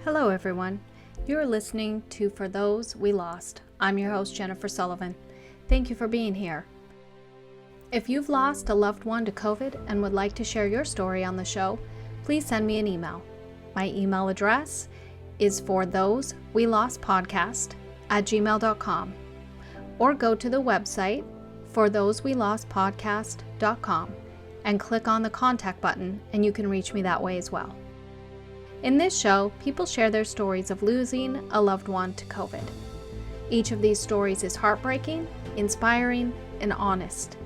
Hello, everyone. You're listening to For Those We Lost. I'm your host, Jennifer Sullivan. Thank you for being here. If you've lost a loved one to COVID and would like to share your story on the show, please send me an email. My email address is forthosewelostpodcast@gmail.com, or go to the website forthosewelostpodcast.com and click on the contact button, and you can reach me that way as well. In this show, people share their stories of losing a loved one to COVID. Each of these stories is heartbreaking, inspiring, and honest.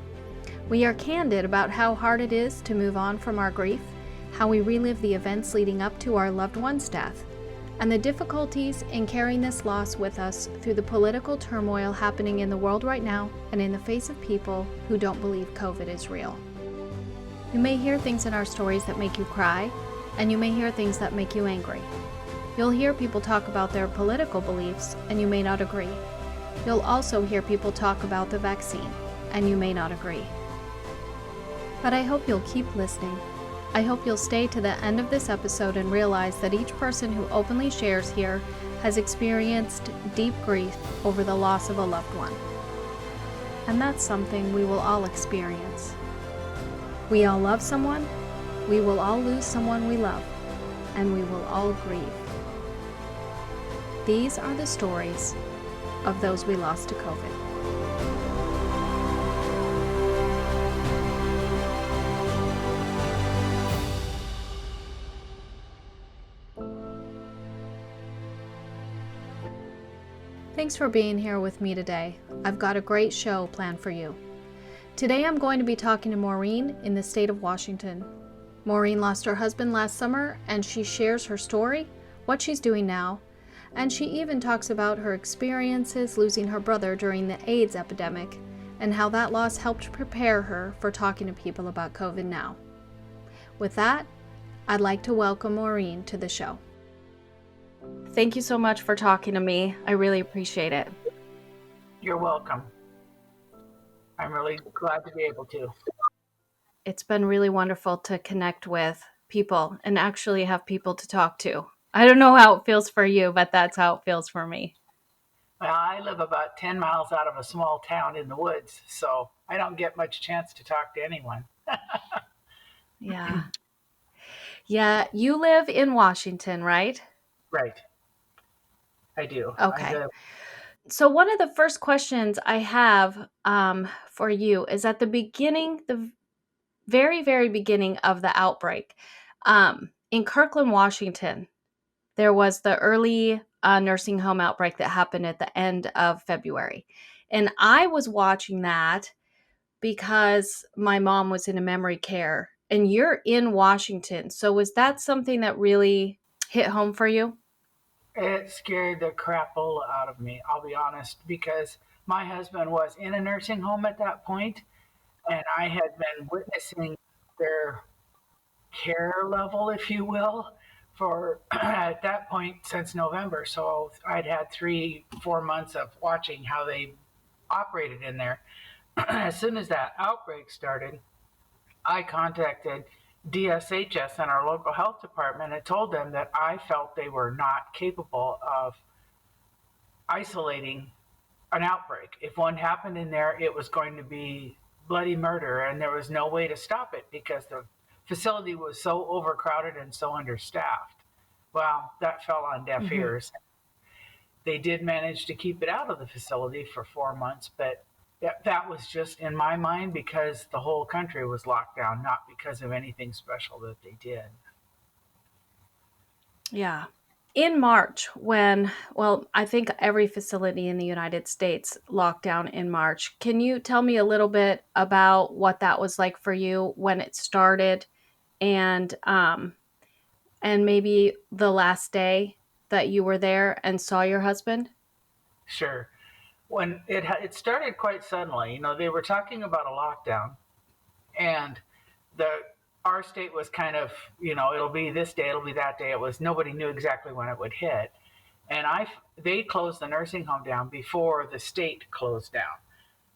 We are candid about how hard it is to move on from our grief, how we relive the events leading up to our loved one's death, and the difficulties in carrying this loss with us through the political turmoil happening in the world right now and in the face of people who don't believe COVID is real. You may hear things in our stories that make you cry, and you may hear things that make you angry. You'll hear people talk about their political beliefs, and you may not agree. You'll also hear people talk about the vaccine, and you may not agree. But I hope you'll keep listening. I hope you'll stay to the end of this episode and realize that each person who openly shares here has experienced deep grief over the loss of a loved one. And that's something we will all experience. We all love someone. We will all lose someone we love, and we will all grieve. These are the stories of those we lost to COVID. Thanks for being here with me today. I've got a great show planned for you. Today I'm going to be talking to Maureen in the state of Washington. Maureen lost her husband last summer, and she shares her story, what she's doing now, and she even talks about her experiences losing her brother during the AIDS epidemic and how that loss helped prepare her for talking to people about COVID now. With that, I'd like to welcome Maureen to the show. Thank you so much for talking to me. I really appreciate it. You're welcome. I'm really glad to be able to. It's been really wonderful to connect with people and actually have people to talk to. I don't know how it feels for you, but that's how it feels for me. Well, I live about 10 miles out of a small town in the woods, so I don't get much chance to talk to anyone. Yeah. Yeah, you live in Washington, right? Right. I do. Okay. So one of the first questions I have for you is at the beginning, the very, very beginning of the outbreak. In Kirkland, Washington, there was the early nursing home outbreak that happened at the end of February. And I was watching that because my mom was in a memory care, and you're in Washington. So was that something that really hit home for you? It scared the crapple out of me, I'll be honest, because my husband was in a nursing home at that point, and I had been witnessing their care level, if you will, for at that point since November. So I'd had 3-4 months of watching how they operated in there. As soon as that outbreak started, I contacted DSHS and our local health department and told them that I felt they were not capable of isolating an outbreak. If one happened in there, it was going to be bloody murder, and there was no way to stop it because the facility was so overcrowded and so understaffed. Well, that fell on deaf ears. They did manage to keep it out of the facility for 4 months, but that was just in my mind because the whole country was locked down, not because of anything special that they did. Yeah. In March, I think every facility in the United States locked down in March. Can you tell me a little bit about what that was like for you when it started, and maybe the last day that you were there and saw your husband? Sure. When it started quite suddenly, they were talking about a lockdown, and our state was kind of, it'll be this day, it'll be that day. Nobody knew exactly when it would hit. And they closed the nursing home down before the state closed down.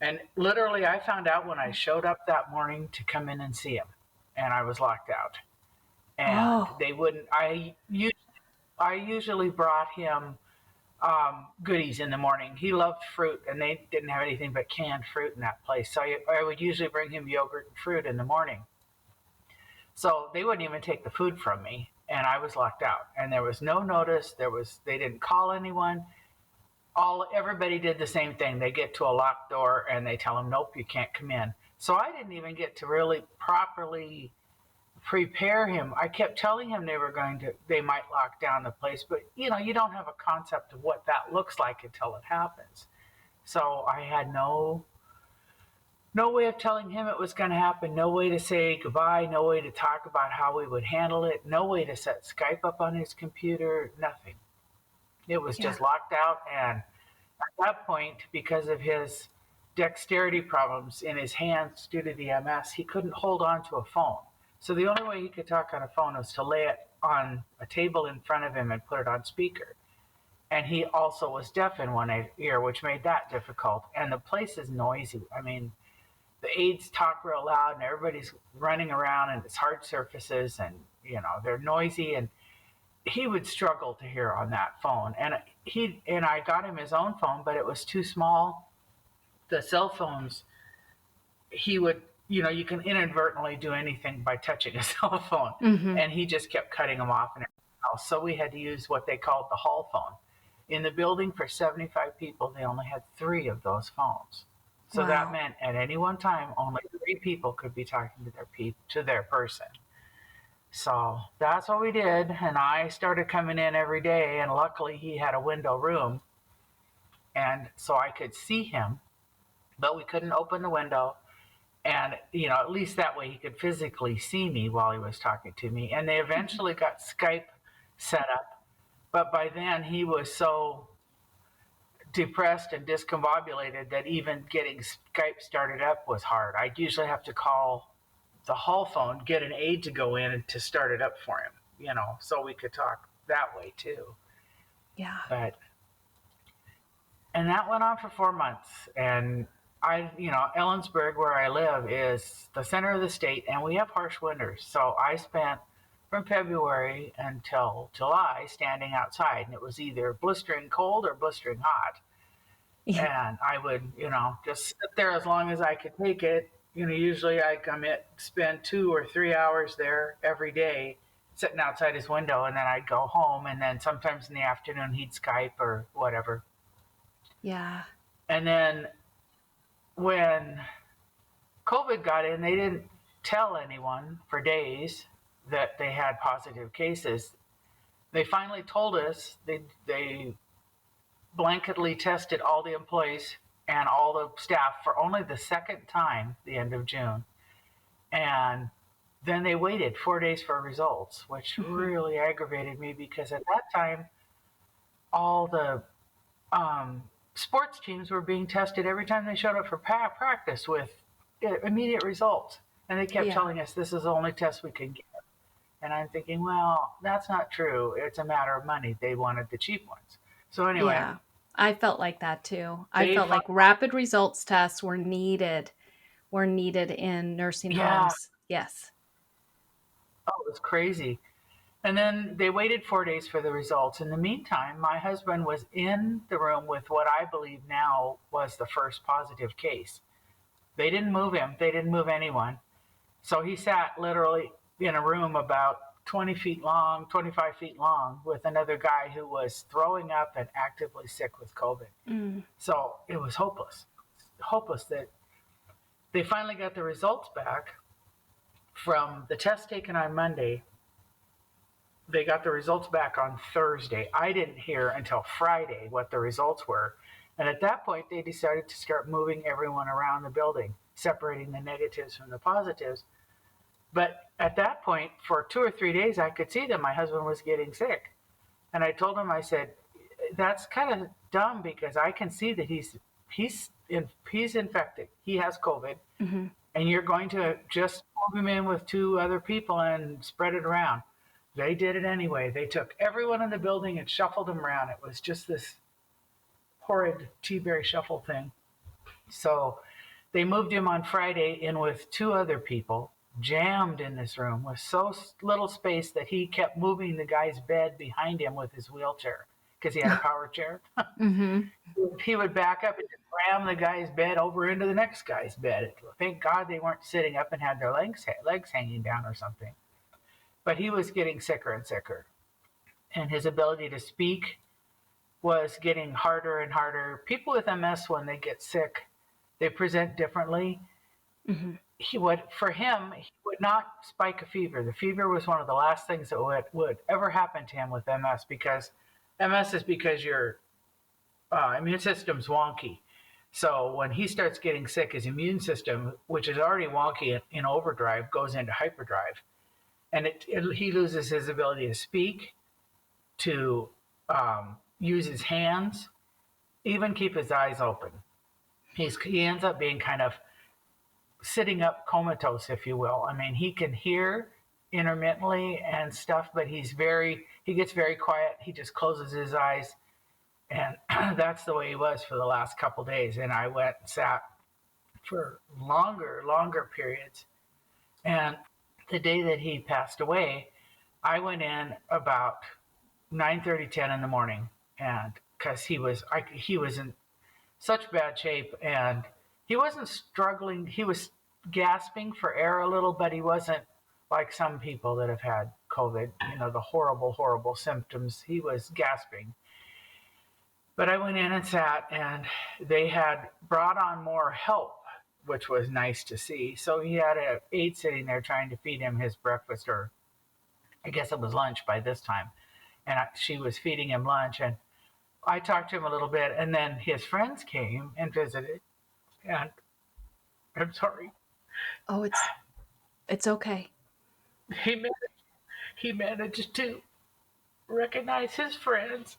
And literally I found out when I showed up that morning to come in and see him, and I was locked out. And they wouldn't, I usually brought him goodies in the morning. He loved fruit, and they didn't have anything but canned fruit in that place. So I would usually bring him yogurt and fruit in the morning. So they wouldn't even take the food from me, and I was locked out. And there was no notice. They didn't call anyone. Everybody did the same thing. They get to a locked door and they tell them, nope, you can't come in. So I didn't even get to really properly prepare him. I kept telling him they might lock down the place, but you don't have a concept of what that looks like until it happens. So I had no way of telling him it was going to happen, no way to say goodbye, no way to talk about how we would handle it, no way to set Skype up on his computer, nothing. It was Yeah. just locked out. And at that point, because of his dexterity problems in his hands due to the MS, he couldn't hold on to a phone. So the only way he could talk on a phone was to lay it on a table in front of him and put it on speaker. And he also was deaf in one ear, which made that difficult. And the place is noisy. I mean, the aides talk real loud and everybody's running around and it's hard surfaces and, they're noisy, and he would struggle to hear on that phone. And I got him his own phone, but it was too small. The cell phones, he would, you can inadvertently do anything by touching a cell phone. Mm-hmm. And he just kept cutting them off and everything else. So we had to use what they called the hall phone. In the building for 75 people, they only had 3 of those phones. So Wow. that meant at any one time, only 3 people could be talking to their person. So that's what we did. And I started coming in every day. And luckily, he had a window room. And so I could see him, but we couldn't open the window. And, at least that way he could physically see me while he was talking to me. And they eventually got Skype set up. But by then, he was so depressed and discombobulated that even getting Skype started up was hard. I'd usually have to call the hall phone, get an aide to go in and to start it up for him, so we could talk that way too. Yeah. And that went on for 4 months. And Ellensburg, where I live, is the center of the state, and we have harsh winters. So I spent from February until July standing outside, and it was either blistering cold or blistering hot. Yeah. And I would, just sit there as long as I could take it. Usually I'd spend 2 or 3 hours there every day, sitting outside his window, and then I'd go home. And then sometimes in the afternoon he'd Skype or whatever. Yeah. And then when COVID got in, they didn't tell anyone for days that they had positive cases. They finally told us. They blanketly tested all the employees and all the staff for only the second time the end of June. And then they waited 4 days for results, which really aggravated me, because at that time, all the sports teams were being tested every time they showed up for practice with immediate results. And they kept telling us this is the only test we can get. And I'm thinking, well, that's not true. It's a matter of money. They wanted the cheap ones. So anyway. Yeah. I felt like that too. I felt like rapid results tests were needed in nursing homes. Yes. Oh, it was crazy. And then they waited 4 days for the results. In the meantime, my husband was in the room with what I believe now was the first positive case. They didn't move him. They didn't move anyone. So he sat literally in a room about 20 feet long, 25 feet long, with another guy who was throwing up and actively sick with COVID. So it was hopeless that they finally got the results back from the test taken on Monday. They got the results back on Thursday. I didn't hear until Friday what the results were. And at that point, they decided to start moving everyone around the building, separating the negatives from the positives. But at that point, for 2 or 3 days, I could see that my husband was getting sick. And I told him, I said, that's kind of dumb, because I can see that he's infected. He has COVID. Mm-hmm. And you're going to just move him in with 2 other people and spread it around. They did it anyway. They took everyone in the building and shuffled them around. It was just this horrid T-berry shuffle thing. So they moved him on Friday in with 2 other people. jammed in this room with so little space that he kept moving the guy's bed behind him with his wheelchair because he had a power chair. Mm-hmm. He would back up and just ram the guy's bed over into the next guy's bed. Thank God they weren't sitting up and had their legs hanging down or something. But he was getting sicker and sicker, and his ability to speak was getting harder and harder. People with MS, when they get sick, they present differently. Mm-hmm. He would not spike a fever. The fever was one of the last things that would ever happen to him with MS, because MS is because your immune system's wonky. So when he starts getting sick, his immune system, which is already wonky in overdrive, goes into hyperdrive, and he loses his ability to speak, to use his hands, even keep his eyes open. He ends up being kind of sitting up comatose, if you will. I mean, he can hear intermittently and stuff, but he gets very quiet. He just closes his eyes, and that's the way he was for the last couple of days. And I went and sat for longer periods. And the day that he passed away, I went in about 9:30, 10 in the morning, and because he was in such bad shape, and he wasn't struggling. He was gasping for air a little, but he wasn't like some people that have had COVID, the horrible symptoms. He was gasping. But I went in and sat, and they had brought on more help, which was nice to see. So he had an aide sitting there trying to feed him his breakfast, or I guess it was lunch by this time. And she was feeding him lunch, and I talked to him a little bit, and then his friends came and visited, and I'm sorry. Oh, it's okay. He managed to recognize his friends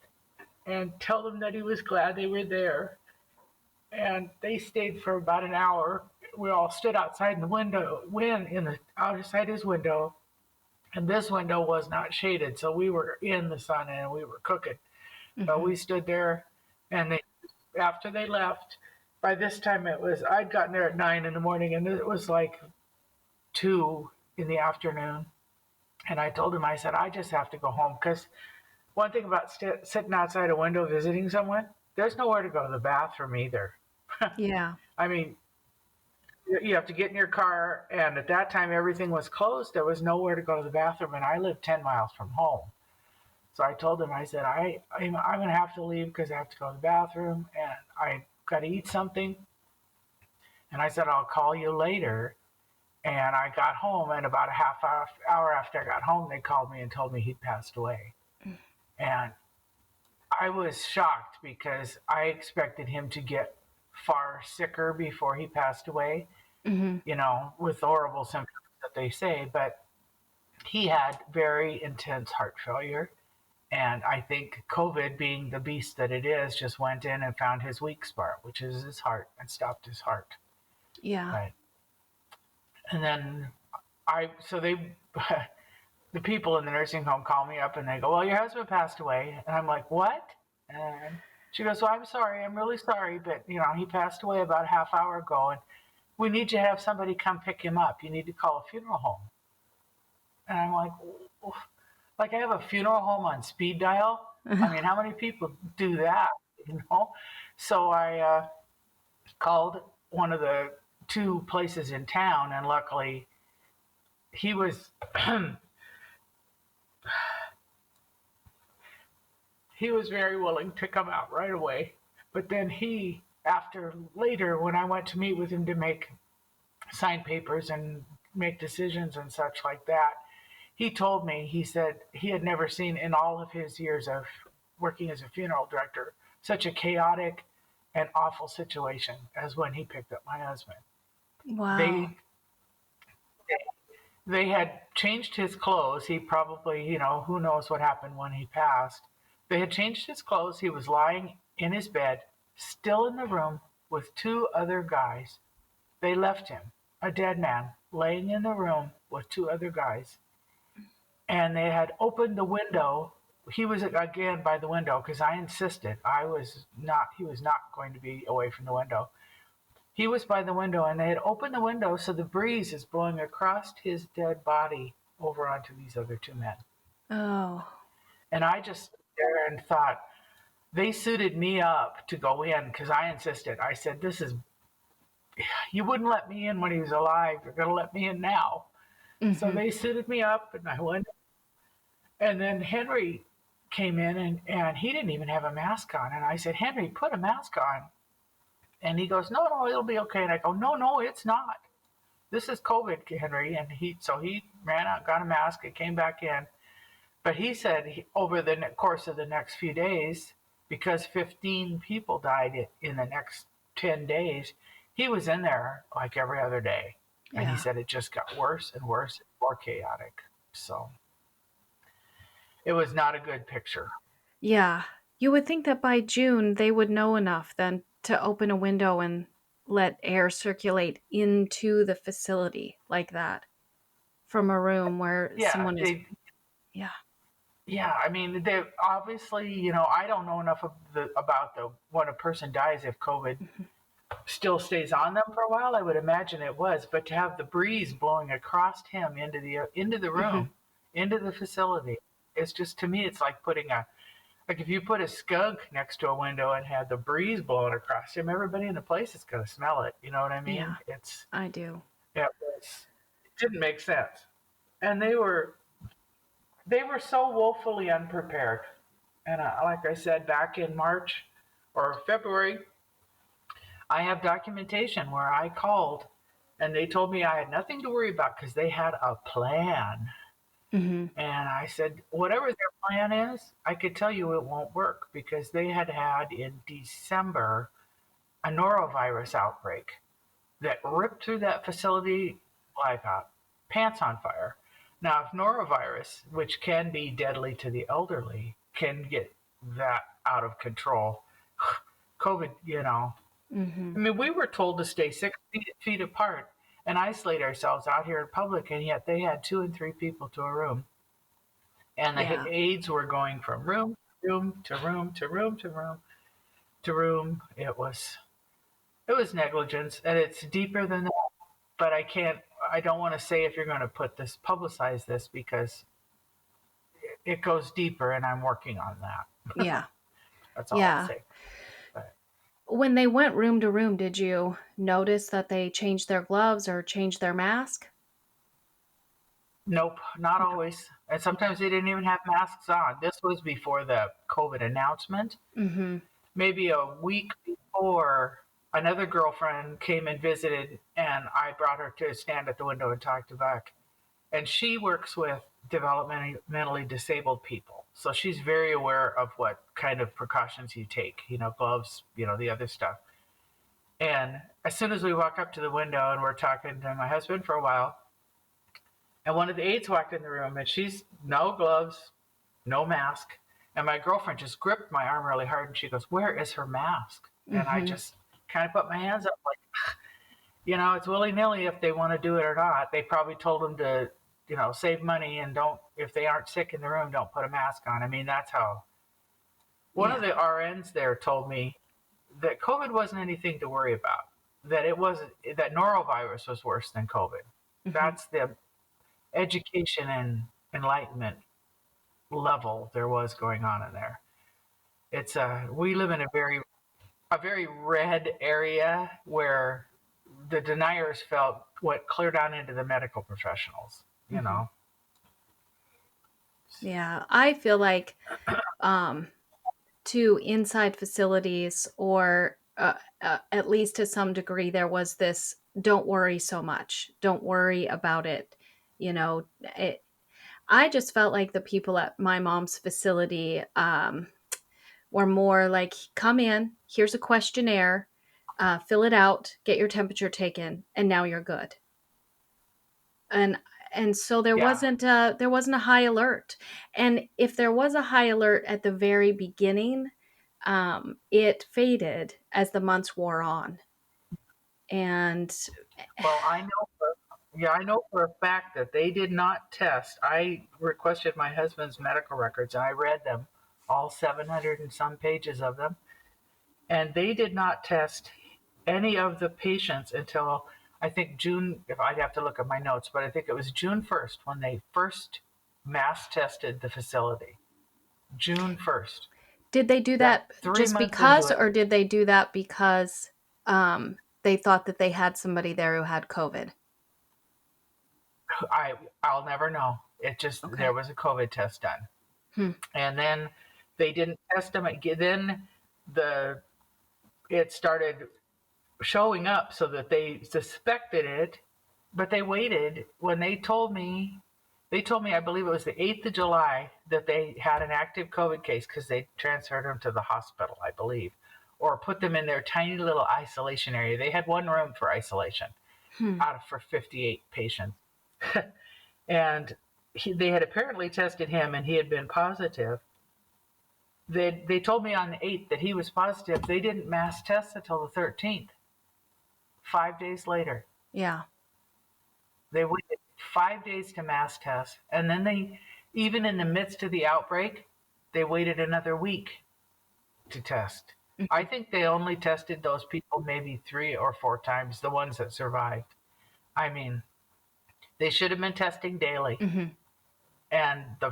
and tell them that he was glad they were there. And they stayed for about an hour. We all stood outside in the window, outside his window, and this window was not shaded, so we were in the sun and we were cooking. But Mm-hmm. we stood there, and after they left, by this time I'd gotten there at 9 in the morning, and it was like 2 in the afternoon. And I told him, I said, I just have to go home, because one thing about sitting outside a window visiting someone, there's nowhere to go to the bathroom either. Yeah. I mean, you have to get in your car, and at that time everything was closed. There was nowhere to go to the bathroom, and I lived 10 miles from home. So I told him, I said, I'm going to have to leave because I have to go to the bathroom, and I got to eat something. And I said, I'll call you later. And I got home, and about a hour after I got home, they called me and told me he'd passed away. And I was shocked, because I expected him to get far sicker before he passed away, Mm-hmm. with horrible symptoms that they say. But he had very intense heart failure. And I think COVID, being the beast that it is, just went in and found his weak spot, which is his heart, and stopped his heart. Yeah. But, and then the people in the nursing home call me up and they go, well, your husband passed away. And I'm like, what? And she goes, well, I'm sorry. I'm really sorry. But, he passed away about a half hour ago, and we need to have somebody come pick him up. You need to call a funeral home. And I'm like I have a funeral home on speed dial. I mean, how many people do that? So I called one of the 2 places in town, and luckily he was he was very willing to come out right away. But then later, when I went to meet with him to sign papers and make decisions and such like that, he told me, he said he had never seen, in all of his years of working as a funeral director, such a chaotic and awful situation as when he picked up my husband. Wow. They they had changed his clothes. He probably, who knows what happened when he passed. They had changed his clothes. He was lying in his bed, still in the room with 2 other guys. They left him, a dead man, laying in the room with 2 other guys. And they had opened the window. He was again by the window, because I insisted he was not going to be away from the window. He was by the window, and they had opened the window so the breeze is blowing across his dead body over onto these other two men. Oh. And I just stood there and thought, they suited me up to go in because I insisted. I said, this is, you wouldn't let me in when he was alive. You're going to let me in now. So Mm-hmm. they suited me up, and I went. And then Henry came in, and he didn't even have a mask on. And I said, Henry, put a mask on. And he goes, no, no, it'll be okay. And I go, no, no, it's not. This is COVID, Henry. And he ran out, got a mask, and came back in. But he said over the course of the next few days, because 15 people died in the next 10 days, he was in there like every other day. And he Yeah. said it just got worse and worse and more chaotic. So it was not a good picture. Yeah. You would think that by June they would know enough then to open a window and let air circulate into the facility like that from a room where Yeah, someone is. Yeah. yeah. I mean, they obviously, I don't know enough about the when a person dies if COVID Mhm. still stays on them for a while. I would imagine it was, but to have the breeze blowing across him into the Mhm. room, into the facility, it's just to me, it's like putting a like if you put a skunk next to a window and had the breeze blowing across him, everybody in the place is going to smell it. You know what I Yeah, mean? I do. It didn't make sense, and they were so woefully unprepared. And like I said, back in March or February, I have documentation where I called and they told me I had nothing to worry about because they had a plan. Mhm. And I said, whatever their plan is, I could tell you it won't work because they had had in December a norovirus outbreak that ripped through that facility like a pants on fire. Now, if norovirus, which can be deadly to the elderly, can get that out of control, COVID, I Mhm. mean, we were told to stay 6 feet apart and isolate ourselves out here in public, and yet they had 2 and 3 people to a room. And the Yeah. aides were going from room to room to room to room to room to room. It was negligence, and it's deeper than that. But I don't want to say if you're going to publicize this because it goes deeper, and I'm working on that. Yeah. That's all I'll Yeah. say. But When they went room to room, did you notice that they changed their gloves or changed their mask? nope, not Yeah. always. And sometimes they didn't even have masks on. This was before the COVID announcement. Mhm. Maybe a week before, another girlfriend came and visited, and I brought her to stand at the window and talk to Buck. And she works with developmentally disabled people. So she's very aware of what kind of precautions you take, gloves, the other stuff. And as soon as we walk up to the window and we're talking to my husband for a while, and one of the aides walked in the room and she's no gloves, no mask. And my girlfriend just gripped my arm really hard and she goes, where is her mask? And I Mhm. just kind of put my hands up like, it's willy nilly if they want to do it or not. They probably told them to, save money and don't, if they aren't sick in the room, don't put a mask on. I mean, that's how. One of Yeah. the RNs there told me that COVID wasn't anything to worry about, that it wasn't, that norovirus was worse than COVID. Mhm. That's the education and enlightenment level there was going on in there. We live in a very red area where the deniers felt what cleared down into the medical professionals, you Mhm. know. Yeah, I feel like um to inside facilities or at least to some degree there was this don't worry so much. Don't worry about it. You know, it, I just felt like the people at my mom's facility were more like, come in, here's a questionnaire, fill it out, get your temperature taken, and now you're good. And and so Yeah. there wasn't a high alert. And if there was a high alert at the very beginning, it faded as the months wore on. And Well, I know for a fact that they did not test. I requested my husband's medical records and I read them, all 700 and some pages of them, and they did not test any of the patients until I think June, if I'd have to look at my notes, but I think it was June 1st when they first mass tested the facility. June 1st. Did they do That that 3 months just into because, it, or did they do that because they thought that they had somebody there who had COVID? I'll never know. It just, there Okay. was a COVID test done. Hmm. And then they didn't test them again. Then the it started showing up so that they suspected it, but they waited. When they told me, I believe it was the 8th of July, that they had an active COVID case because they transferred them to the hospital, I believe, or put them in their tiny little isolation area. They had one room for isolation Hmm. for 58 patients. And they had apparently tested him and he had been positive. They told me on the 8th that he was positive. They didn't mass test until the 13th, 5 days later. Yeah. They waited 5 days to mass test. And then even in the midst of the outbreak, they waited another week to test. I Mhm. think they only tested those people maybe 3 or 4 times, the ones that survived. I mean, they should have been testing daily. Mhm. And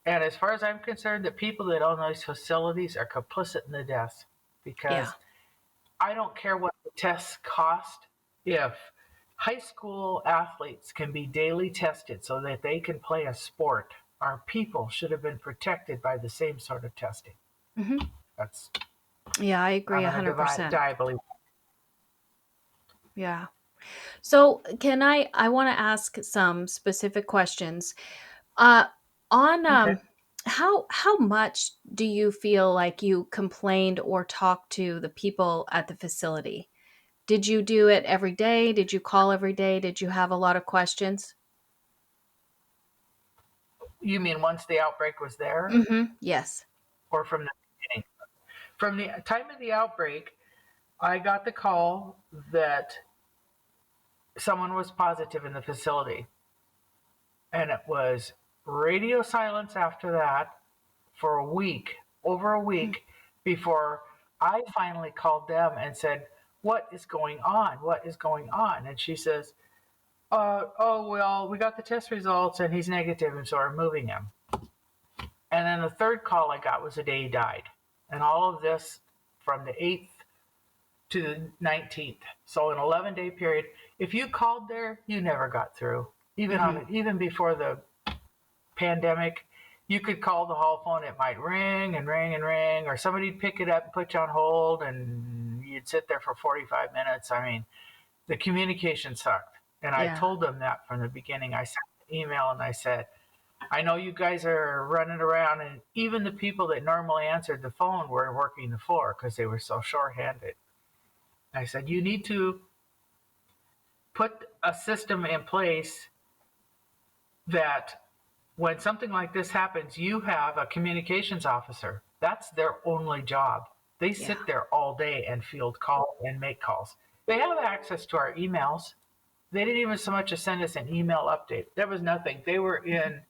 as far as I'm concerned, the people that own those facilities are complicit in the deaths, Yeah. because I don't care what the tests cost. If high school athletes can be daily tested so that they can play a sport, our people should have been protected by the same sort of testing. Mhm. That's Yeah, I agree I'm going to 100%. die believing. Yeah. So, I want to ask some specific questions. Uh on Okay. how much do you feel like you complained or talked to the people at the facility? Did you do it every day? Did you call every day? Did you have a lot of questions? You mean once the outbreak was there, Mhm. Yes. or from the beginning? From the time of the outbreak, I got the call that someone was positive in the facility, and it was radio silence after that for a week, over a Hmm. week, before I finally called them and said, "What is going on? What is going on?" And she says, "Oh, well, we got the test results and he's negative, and so we're moving him." And then the third call I got was the day he died. And all of this from the 8th to the 19th. So an 11-day period. If you called there, you never got through. Mhm. Even before the pandemic, you could call the hall phone. It might ring and ring and ring, or somebody'd pick it up and put you on hold, and you'd sit there for 45 minutes. I mean, the communication sucked. And I Yeah. told them that from the beginning. I sent an email and I said, "I know you guys are running around," and even the people that normally answered the phone were working the floor because they were so shorthanded. I said, "You need to put a system in place that when something like this happens, you have a communications officer. That's their only job. They Yeah. sit there all day and field calls and make calls. They have access to our emails. They didn't even so much as send us an email update. There was nothing. They were in,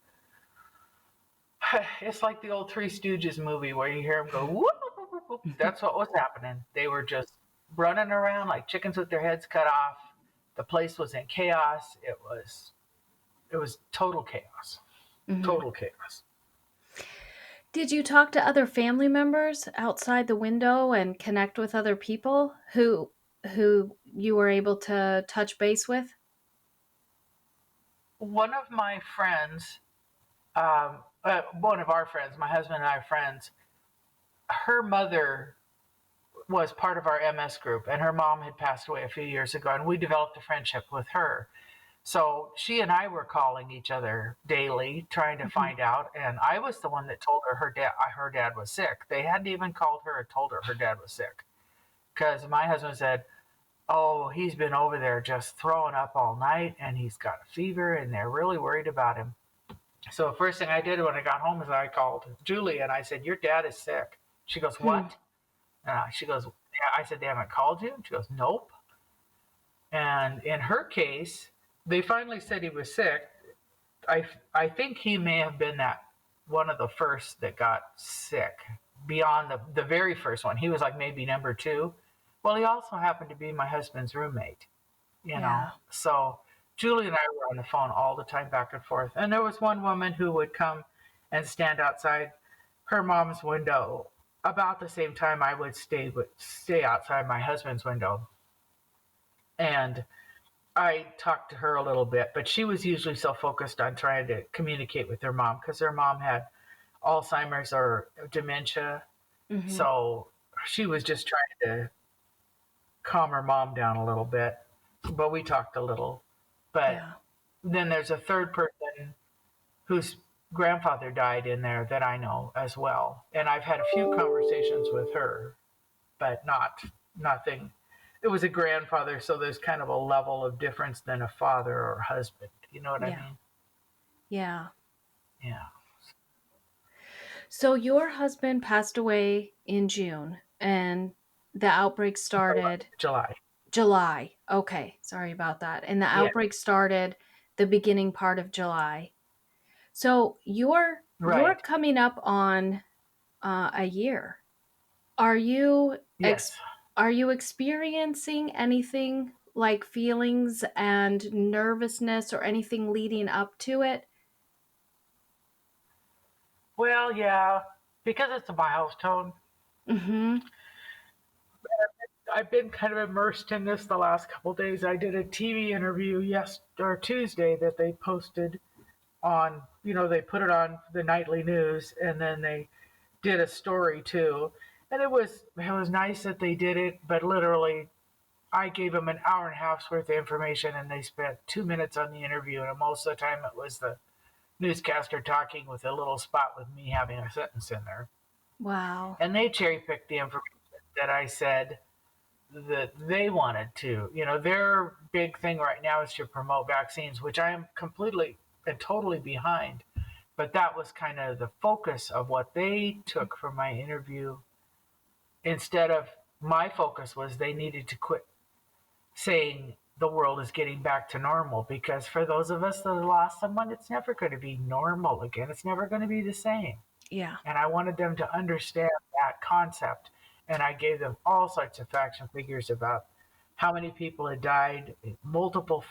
it's like the old Three Stooges movie where you hear them go, whoop, whoop, whoop, whoop. That's what was happening. They were just running around like chickens with their heads cut off. The place was in chaos. It was total chaos. Mhm. Total chaos. Did you talk to other family members outside the window and connect with other people who you were able to touch base with? One of my friends, one of our friends, my husband and I are friends, her mother was part of our MS group, and her mom had passed away a few years ago, and we developed a friendship with her. So she and I were calling each other daily, trying to Mhm. find out. And I was the one that told her dad was sick. They hadn't even called her and told her dad was sick, because my husband said, "Oh, he's been over there just throwing up all night, and he's got a fever, and they're really worried about him." So the first thing I did when I got home is I called Julie and I said, "Your dad is sick." She goes, Hmm. "What?" She goes, "Yeah." I said, "They haven't called you?" She goes, "Nope." And in her case, they finally said he was sick. I think he may have been that one of the first that got sick, beyond the very first one. He was like maybe number two. Well, he also happened to be my husband's roommate, you Yeah. know. So Julie and I were on the phone all the time back and forth. And there was one woman who would come and stand outside her mom's window about the same time I would stay outside my husband's window. And I talked to her a little bit, but she was usually so focused on trying to communicate with her mom because her mom had Alzheimer's or dementia. Mm-hmm. So she was just trying to calm her mom down a little bit. But we talked a little. But Yeah. then there's a third person whose grandfather died in there that I know as well. And I've had a few conversations with her, but nothing. It was a grandfather, so there's kind of a level of difference than a father or husband. You know what I Yeah. mean? Yeah. Yeah. So your husband passed away in June and the outbreak started July. July. Okay, sorry about that. And the Yeah. outbreak started the beginning part of July. So you're Right. coming up on a year. Are you Yes. are you experiencing anything like feelings and nervousness or anything leading up to it? Well, yeah, because it's a milestone. Mm-hmm. I've been kind of immersed in this the last couple of days. I did a TV interview or Tuesday that they posted on, they put it on the nightly news, and then they did a story too. And it was nice that they did it, but literally I gave them an hour and a half's worth of information and they spent 2 minutes on the interview, and most of the time it was the newscaster talking with a little spot with me having a sentence in there. Wow. And they cherry picked the information that I said that they wanted to. Their big thing right now is to promote vaccines, which I am completely and totally behind. But that was kind of the focus of what they took from my interview. Instead of my focus was they needed to quit saying the world is getting back to normal, because for those of us that lost someone, it's never going to be normal again. It's never going to be the same. Yeah. And I wanted them to understand that concept. And I gave them all sorts of facts and figures about how many people had died, multiple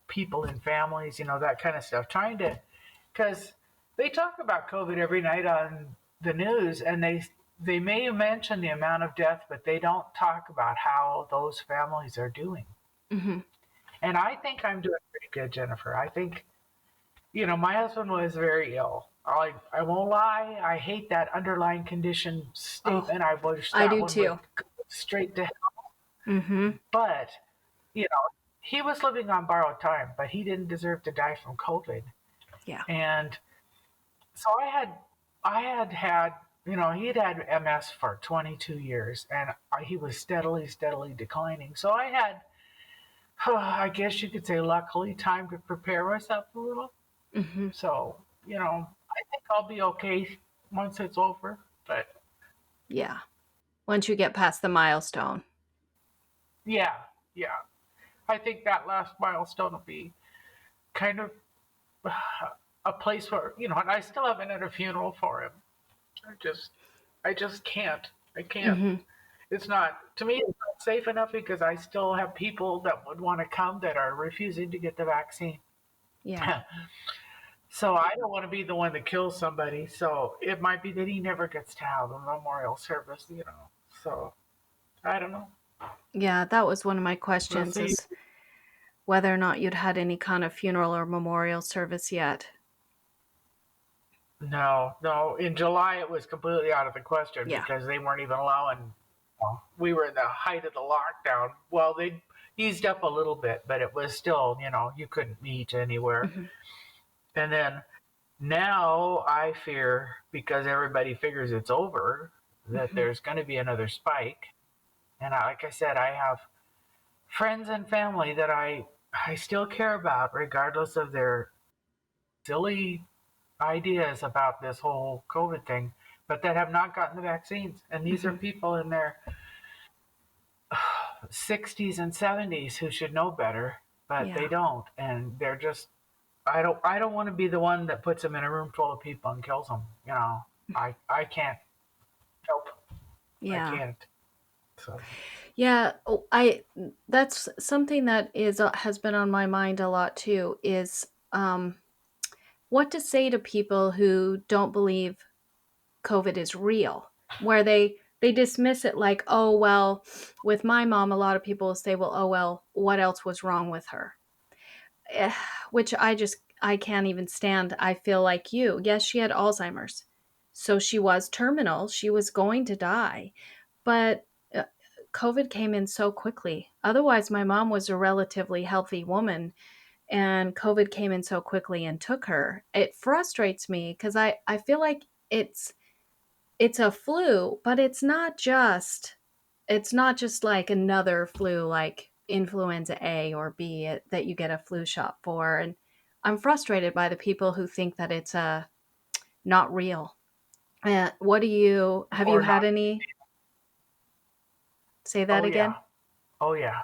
people in families, that kind of stuff. Because they talk about COVID every night on the news, and they may mention the amount of death, but they don't talk about how those families are doing. Mm-hmm. And I think I'm doing pretty good, Jennifer. I think, my husband was very ill. I won't lie. I hate that underlying condition Oh, statement. I wish I that do one would too. go straight to hell. Mm-hmm. But, you know, he was living on borrowed time, but he didn't deserve to die from COVID. Yeah. And so he had had MS for 22 years, and he was steadily declining. So I had, I guess you could say, luckily, time to prepare myself a little. Mm-hmm. So, I think I'll be okay once it's over. But Yeah. Once you get past the milestone. yeah, yeah. I think that last milestone will be kind of a place where, and I still haven't had a funeral for him. I just can't. I can't. Mm-hmm. It's not, to me, it's not safe enough because I still have people that would want to come that are refusing to get the vaccine. Yeah. So I don't want to be the one that kills somebody. So it might be that he never gets to have a memorial service. So I don't know. Yeah, that was one of my We'll questions see. is whether or not you'd had any kind of funeral or memorial service yet. No, no. In July, it was completely out of the question Yeah. because they weren't even allowing. We were in the height of the lockdown. Well, they eased up a little bit, but it was still, you couldn't meet anywhere. Mm-hmm. And then now I fear, because everybody figures it's over, that Mm-hmm. there's going to be another spike. And like I said, I have friends and family that I still care about, regardless of their silly ideas about this whole COVID thing, but that have not gotten the vaccines. And these are Mm-hmm. people in their 60s and 70s who should know better, but they Yeah. don't. And they're just, I don't want to be the one that puts them in a room full of people and kills them. I can't help. I Yeah. can't. So Yeah, that's something that is has been on my mind a lot too, is what to say to people who don't believe COVID is real, where they dismiss it like, "Oh, well," with my mom, a lot of people will say, "Well, oh, well, what else was wrong with her?" Eh, which I can't even stand. I feel like you. Yes, she had Alzheimer's. So she was terminal. She was going to die. But COVID came in so quickly. Otherwise, my mom was a relatively healthy woman, and COVID came in so quickly and took her. It frustrates me because I feel like it's a flu, but it's not just like another flu like influenza A or B that you get a flu shot for. And I'm frustrated by the people who think that it's not real. What do you have you Or had not. any say that Oh yeah. again? Oh yeah.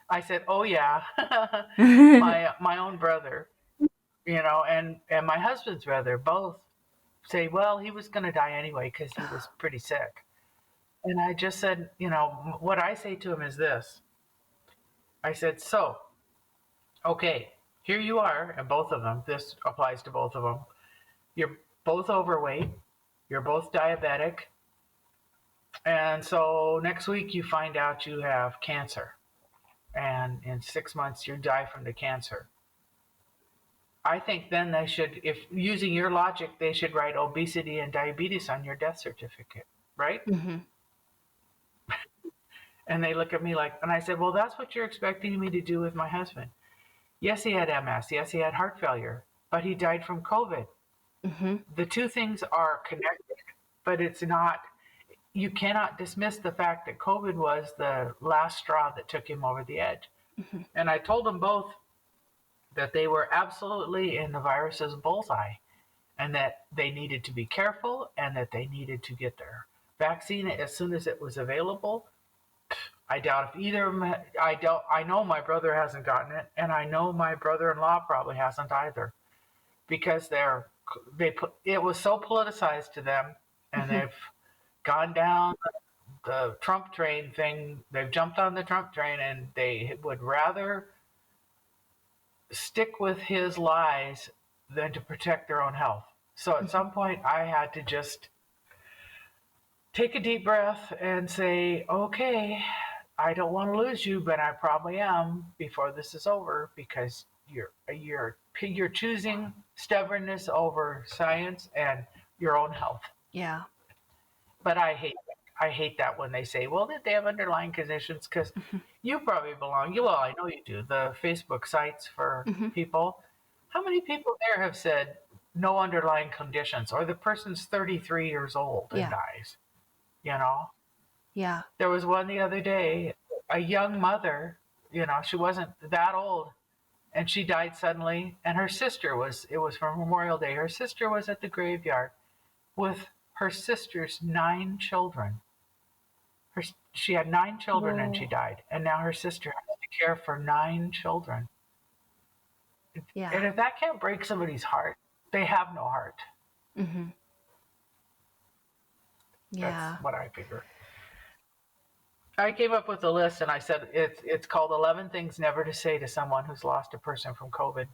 I said, "Oh yeah." My own brother, and my husband's brother both say, "Well, he was going to die anyway because he was pretty sick." And I just said, what I say to him is this. I said, "So, okay, here you are," and both of them, this applies to both of them. You're both overweight, you're both diabetic, and so next week you find out you have cancer, and in 6 months you die from the cancer. I think then they should, if using your logic, they should write obesity and diabetes on your death certificate, right? Hmm. And they look at me like, and I said, well, that's what you're expecting me to do with my husband. Yes, he had MS. Yes, he had heart failure, but he died from COVID. Hmm. The two things are connected, but it's not, you cannot dismiss the fact that COVID was the last straw that took him over the edge. Hmm. And I told them both that they were absolutely in the virus's bullseye and that they needed to be careful and that they needed to get their vaccine as soon as it was available. I doubt if either of them. I don't. I know my brother hasn't gotten it, and I know my brother-in-law probably hasn't either, because they put it was so politicized to them, and Hmm. they've gone down the Trump train thing. They've jumped on the Trump train, and they would rather stick with his lies than to protect their own health. So at Hmm. some point, I had to just take a deep breath and say, okay, I don't want to lose you, but I probably am before this is over, because you're choosing stubbornness over science and your own health. Yeah. But I hate that when they say, well, did they have underlying conditions? Because Hmm. you probably belong. Well, I know you do. The Facebook sites for Hmm. people. How many people there have said no underlying conditions, or the person's 33 years old and Yeah. dies? You know, Yeah. there was one the other day, a young mother, she wasn't that old, and she died suddenly. And her sister it was for Memorial Day. Her sister was at the graveyard with her sister's 9 children. She had 9 children and she Whoa. died. And now her sister has to care for 9 children. Yeah. And if that can't break somebody's heart, they have no heart. Hmm. That's Yeah. what I figure. I came up with a list and I said it's called 11 Things Never to Say to Someone Who's Lost a Person from COVID.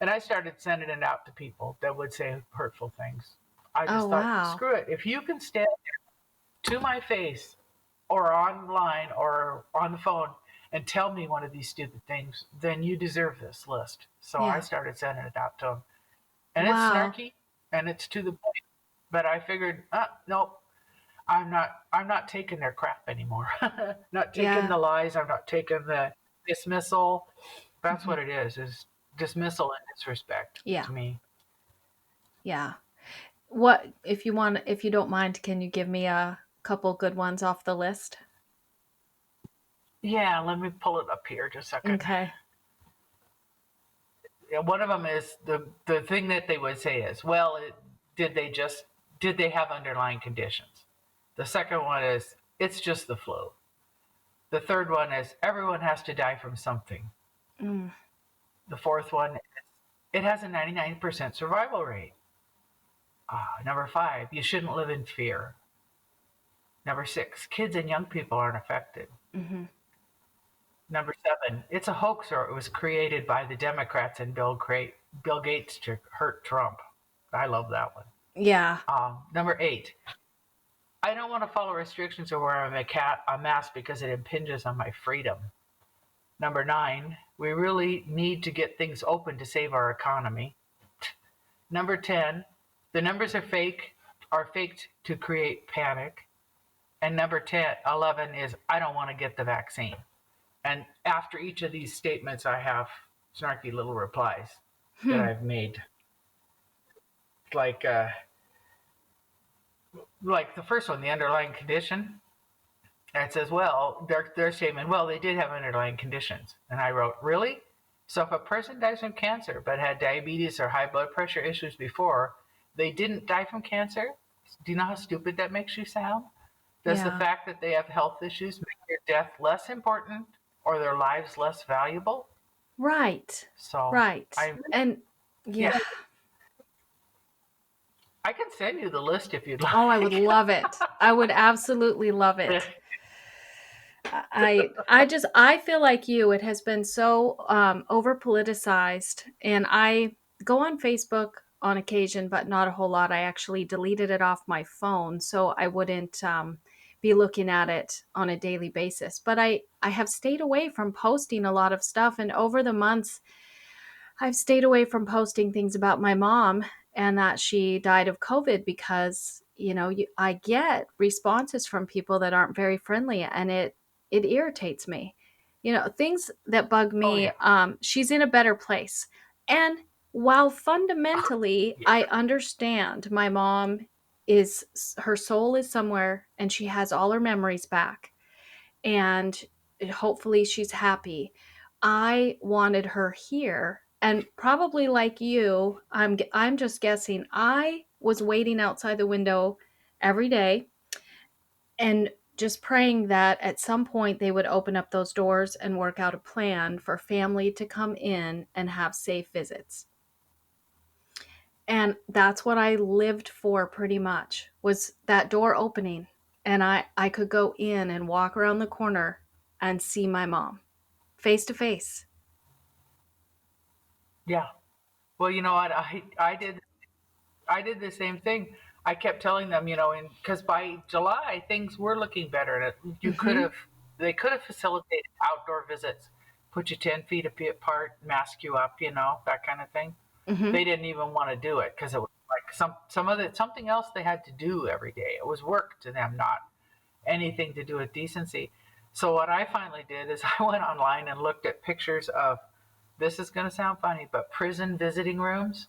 And I started sending it out to people that would say hurtful things. I Oh, just thought, wow. screw it. If you can stand to my face or online or on the phone and tell me one of these stupid things, then you deserve this list. So I Yeah. started sending it out to them. And it's Wow. snarky and it's to the point. But I figured, nope, I'm not taking their crap anymore. Not taking Yeah. the lies. I'm not taking the dismissal. That's Hmm. what it is dismissal and disrespect Yeah. to me. Yeah. What if you don't mind, can you give me a couple good ones off the list? Yeah, let me pull it up here just a second. Okay. Yeah, one of them is the thing that they would say is, well, did they just did they have underlying conditions? The second one is, it's just the flu. The third one is, everyone has to die from something. Mm. The fourth one, it has a 99% survival rate. Number five, you shouldn't live in fear. Number 6, kids and young people aren't affected. Mm-hmm. Number 7, it's a hoax or it was created by the Democrats and Bill Gates to hurt Trump. I love that one. Yeah. Number 8, I don't want to follow restrictions or wear a mask because it impinges on my freedom. Number 9, we really need to get things open to save our economy. Number 10, the numbers are faked to create panic. And number 11 is I don't want to get the vaccine. And after each of these statements, I have snarky little replies that I've made. Like, uh, like the first one, the underlying condition. And it says, well, their statement, well, they did have underlying conditions. And I wrote, really? So if a person dies from cancer but had diabetes or high blood pressure issues before, they didn't die from cancer? Do you know how stupid that makes you sound? Does the Yeah. fact that they have health issues make their death less important or their lives less valuable? Right. So Right. I, And yeah, yeah. I can send you the list if you'd Oh, I would like. love it. I would absolutely love it. I feel like you. It has been so over politicized, and I go on Facebook on occasion, but not a whole lot. I actually deleted it off my phone so I wouldn't be looking at it on a daily basis. But I have stayed away from posting a lot of stuff, and over the months I've stayed away from posting things about my mom and that she died of COVID because, I get responses from people that aren't very friendly, and it irritates me. Things that bug Oh, me, yeah. she's in a better place. And while fundamentally Yeah. I understand my mom her soul is somewhere and she has all her memories back, and hopefully she's happy. I wanted her here, and probably like you, I'm just guessing. I was waiting outside the window every day and just praying that at some point they would open up those doors and work out a plan for family to come in and have safe visits. And that's what I lived for pretty much, was that door opening, and I could go in and walk around the corner and see my mom face to face. Yeah. Well, you know what? I did the same thing. I kept telling them, because by July things were looking better, and Mhm. they could have facilitated outdoor visits, put you 10 feet apart, mask you up, that kind of thing. Mhm. They didn't even want to do it because it was like something else they had to do every day. It was work to them, not anything to do with decency. So what I finally did is I went online and looked at pictures of, this is going to sound funny, but prison visiting rooms.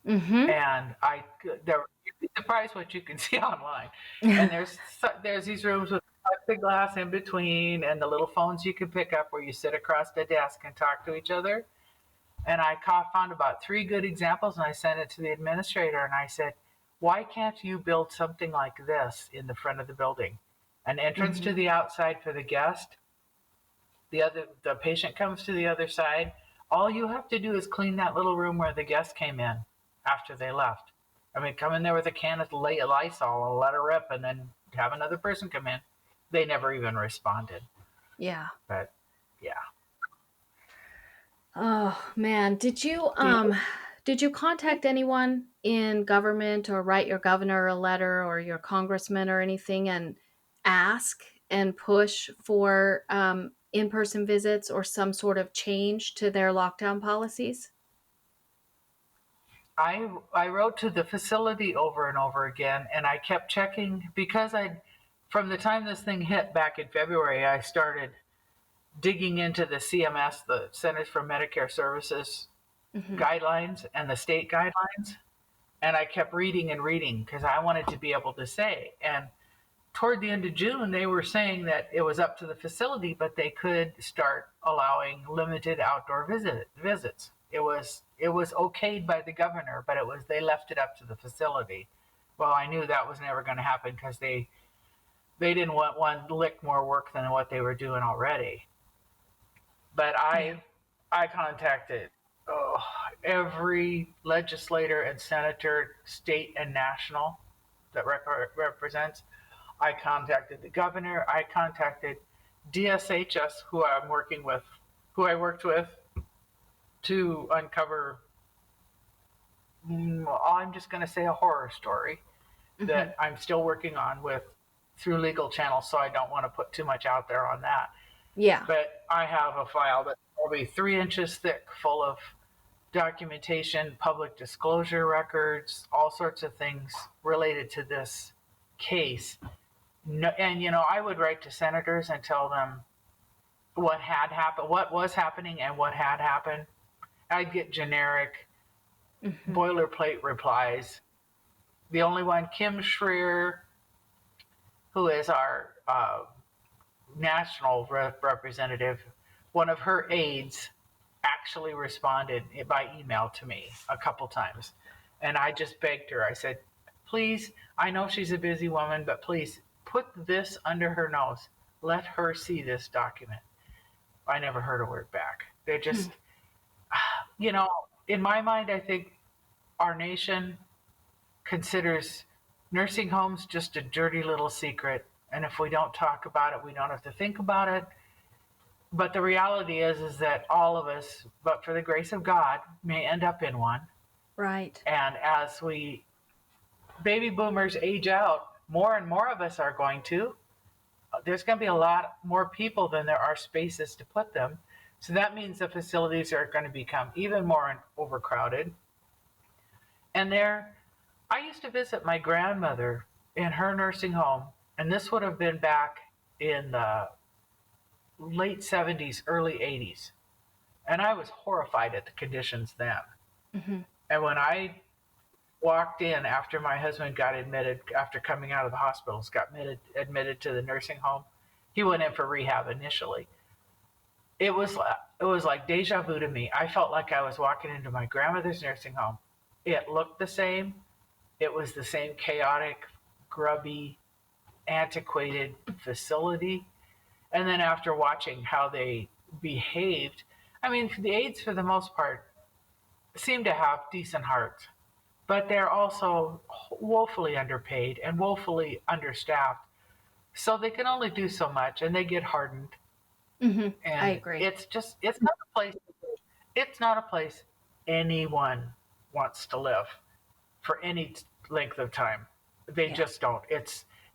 Mhm. And you'd be surprised what you can see online. And there's these rooms with plexiglass in between, and the little phones you can pick up where you sit across the desk and talk to each other. And I found about 3 good examples, and I sent it to the administrator, and I said, why can't you build something like this in the front of the building? An entrance to Mhm. the outside for the guest, the patient comes to the other side. All you have to do is clean that little room where the guest came in after they left. I mean, come in there with a can of Lysol and let it rip, and then have another person come in. They never even responded. Yeah. But yeah. Oh, man. The Did you contact anyone in government or write your governor a letter or your congressman or anything and ask and push for in-person visits or some sort of change to their lockdown policies? I wrote to the facility over and over again, and I kept checking because from the time this thing hit back in February, I started digging into the CMS, the Centers for Medicare Services Mhm. guidelines and the state guidelines, and I kept reading and reading because I wanted to be able to say. And toward the end of June, they were saying that it was up to the facility, but they could start allowing limited outdoor visits. It was okayed by the governor, but they left it up to the facility. Well, I knew that was never going to happen because they didn't want one lick more work than what they were doing already. But Yeah. I contacted, oh, every legislator and senator, state and national, that represents I contacted the governor. I contacted DSHS, who I'm working with, who I worked with to uncover, I'm just going to say a horror story Mm-hmm. that I'm still working on with through legal channels, so I don't want to put too much out there on that. Yeah. But I have a file that's probably 3 inches thick, full of documentation, public disclosure records, all sorts of things related to this case. No, and I would write to senators and tell them what had happened, what was happening, and what had happened. I'd get generic Mm-hmm. boilerplate replies. The only one, Kim Schreier, who is our national representative, one of her aides actually responded by email to me a couple times. And I just begged her. I said, please, I know she's a busy woman, but please put this under her nose. Let her see this document. I never heard a word back. They're just, you know, in my mind, I think our nation considers nursing homes just a dirty little secret. And if we don't talk about it, we don't have to think about it. But the reality is that all of us, but for the grace of God, may end up in one. Right. And as we baby boomers age out, more and more of us are going to. There's going to be a lot more people than there are spaces to put them. So that means the facilities are going to become even more overcrowded. And I used to visit my grandmother in her nursing home, and this would have been back in the late 70s, early 80s. And I was horrified at the conditions then. Mm-hmm. And when I walked in after my husband got admitted, after coming out of the hospitals, got admitted to the nursing home, he went in for rehab initially. It was like deja vu to me. I felt like I was walking into my grandmother's nursing home. It looked the same. It was the same chaotic, grubby, antiquated facility. And then after watching how they behaved, I mean, the aides for the most part seem to have decent hearts, but they're also woefully underpaid and woefully understaffed. So they can only do so much, and they get hardened. Mm-hmm. I And agree. it's not a place anyone wants to live for any length of time. They Yeah. just don't.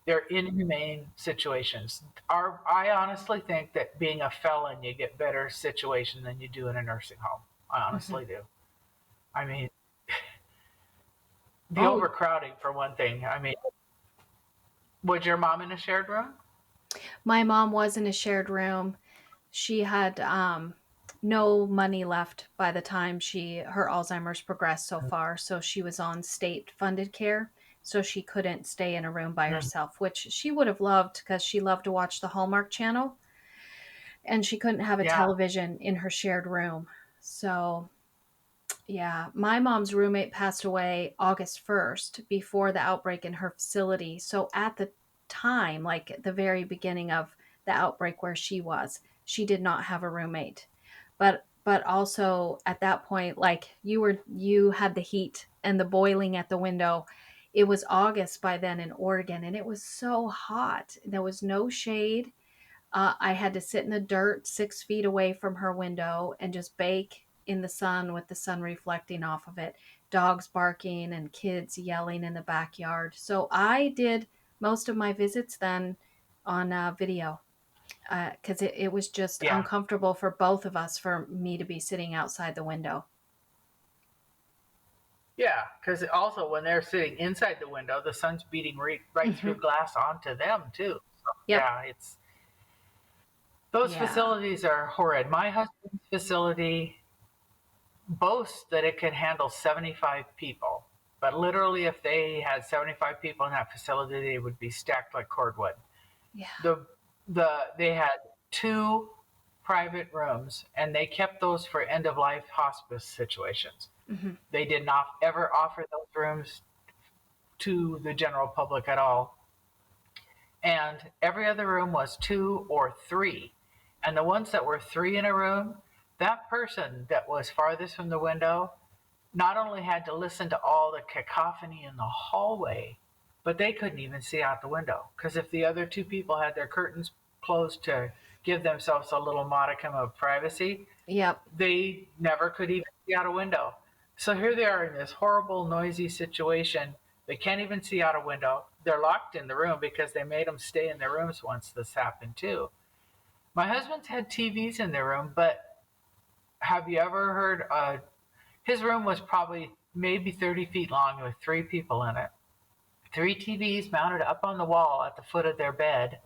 They're inhumane situations. I honestly think that being a felon, you get better situation than you do in a nursing home. I Mm-hmm. honestly do. I mean, the Oh, overcrowding for one thing. I mean, was your mom in a shared room? my mom was in a shared room. She had no money left by the time her Alzheimer's progressed so far, so she was on state funded care, so she couldn't stay in a room by Mm, herself, which she would have loved because she loved to watch the Hallmark Channel, and she couldn't have a yeah, television in her shared room. So yeah, my mom's roommate passed away August 1st before the outbreak in her facility. So at the time, like at the very beginning of the outbreak where she did not have a roommate. But also at that point, like you had the heat and the boiling at the window. It was August by then in Oregon, and it was so hot. There was no shade. I had to sit in the dirt 6 feet away from her window and just bake in the sun with the sun reflecting off of it, dogs barking and kids yelling in the backyard. So I did most of my visits then on video because it was just yeah, uncomfortable for both of us for me to be sitting outside the window. yeah. Because also when they're sitting inside the window, the sun's beating right Hmm. through glass onto them too. So, Yep. yeah, those Yeah. facilities are horrid. My husband's facility boasts that it can handle 75 people. But literally, if they had 75 people in that facility, they would be stacked like cordwood. Yeah. The they had two private rooms, and they kept those for end of life hospice situations. Hmm. They did not ever offer those rooms to the general public at all. And every other room was two or three. And the ones that were three in a room, that person that was farthest from the window not only had to listen to all the cacophony in the hallway, but they couldn't even see out the window because if the other two people had their curtains closed to give themselves a little modicum of privacy, Yep. they never could even see out a window. So here they are in this horrible, noisy situation. They can't even see out a window. They're locked in the room because they made them stay in their rooms once this happened too. My husband's had TVs in their room, but have you ever heard? His room was probably maybe 30 feet long with three people in it. Three TVs mounted up on the wall at the foot of their bed,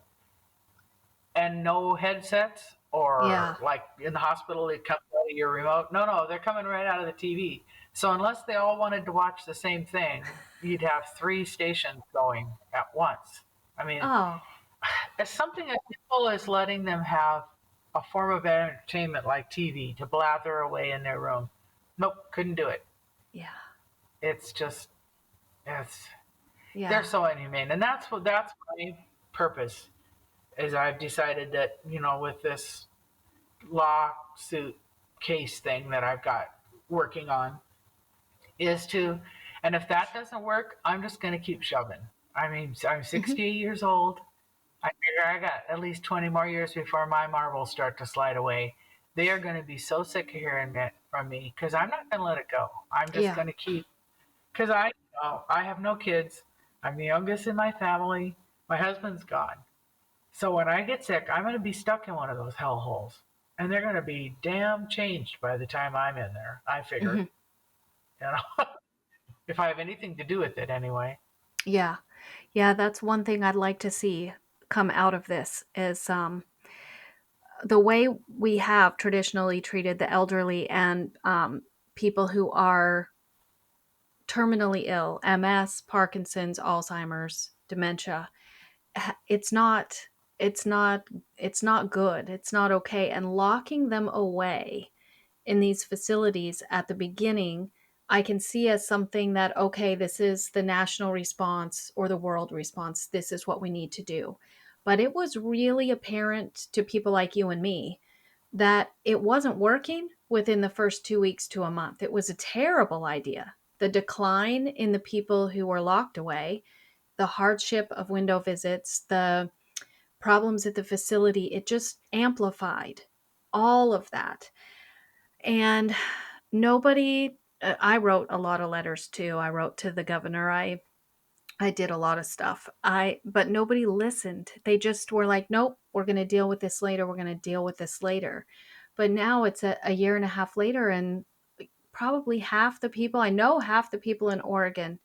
and no headsets or Yeah. like in the hospital it comes out of your remote. No, they're coming right out of the TV. So unless they all wanted to watch the same thing, you'd have three stations going at once. I mean, Oh, it's something as simple as letting them have a form of entertainment like TV to blather away in their room. Nope, couldn't do it. yeah. It's just it's they're Yeah. so inhumane, and that's my purpose. Is I've decided that with this lawsuit case thing that I've got working on is to, and if that doesn't work, I'm just going to keep shoving. I mean, I'm Mhm. 68 years old. I figure I got at least 20 more years before my marbles start to slide away. They are going to be so sick of hearing it from me because I'm not going to let it go. I'm just Yeah. going to keep, because I have no kids. I'm the youngest in my family. My husband's gone. So when I get sick, I'm going to be stuck in one of those hell holes. And they're going to be damn changed by the time I'm in there, I figure. Mhm. You know, if I have anything to do with it anyway. Yeah. Yeah, that's one thing I'd like to see come out of this is the way we have traditionally treated the elderly and people who are terminally ill, MS, Parkinson's, Alzheimer's, dementia. It's not it's not it's not good. It's not okay, and locking them away in these facilities at the beginning, I can see as something that, okay, this is the national response or the world response. This is what we need to do. But it was really apparent to people like you and me that it wasn't working within the first 2 weeks to a month. It was a terrible idea. The decline in the people who were locked away, the hardship of window visits, the problems at the facility, it just amplified all of that. And nobody I wrote a lot of letters too. I wrote to the governor. I did a lot of stuff. I But nobody listened. They just were like, "Nope, we're going to deal with this later. We're going to deal with this later." But now it's a year and a half later and probably half the people, I know half the people in Oregon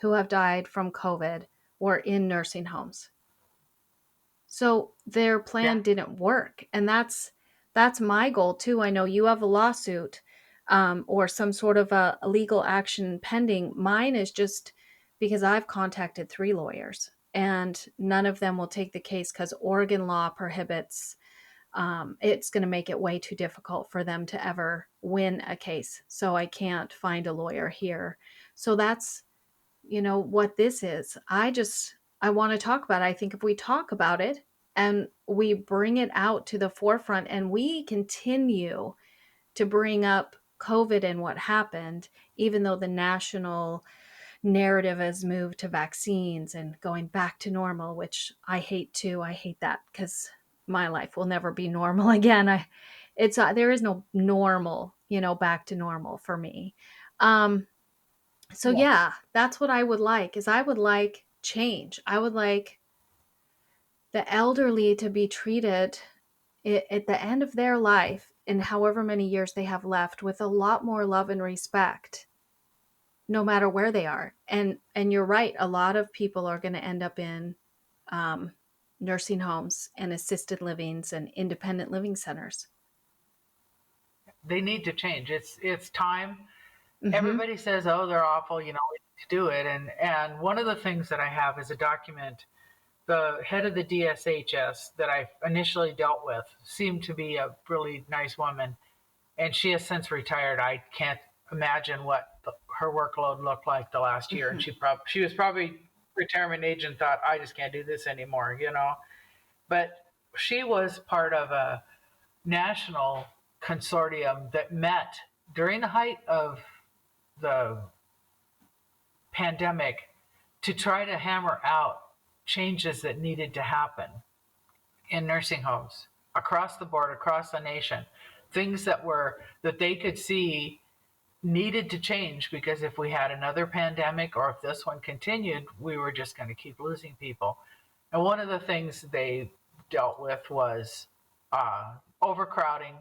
who have died from COVID were in nursing homes. So their Yeah. plan didn't work, and that's my goal too. I know you have a lawsuit or some sort of a legal action pending. Mine is just because I've contacted 3 lawyers, and none of them will take the case because Oregon law prohibits. It's going to make it way too difficult for them to ever win a case. So I can't find a lawyer here. So that's what this is. I want to talk about it. I think if we talk about it and we bring it out to the forefront and we continue to bring up COVID and what happened, even though the national narrative has moved to vaccines and going back to normal, which I hate too. I hate that because my life will never be normal again. There is no normal, back to normal for me. Um, so Yes. yeah, that's what I would like is I would like change. I would like the elderly to be treated at the end of their life in however many years they have left with a lot more love and respect no matter where they are. And you're right, a lot of people are going to end up in um, nursing homes and assisted livings and independent living centers. They need to change. It's time. Mhm. Everybody says, "Oh, they're awful," we need to do it. And one of the things that I have is a document. The head of the DSHS that I initially dealt with seemed to be a really nice woman, and she has since retired. I can't imagine what her workload looked like the last year, and Mhm. she was probably retirement age and thought, I just can't do this anymore. But she was part of a national consortium that met during the height of the pandemic to try to hammer out changes that needed to happen in nursing homes across the board, across the nation, things that they could see needed to change, because if we had another pandemic or if this one continued, we were just going to keep losing people. And one of the things they dealt with was overcrowding.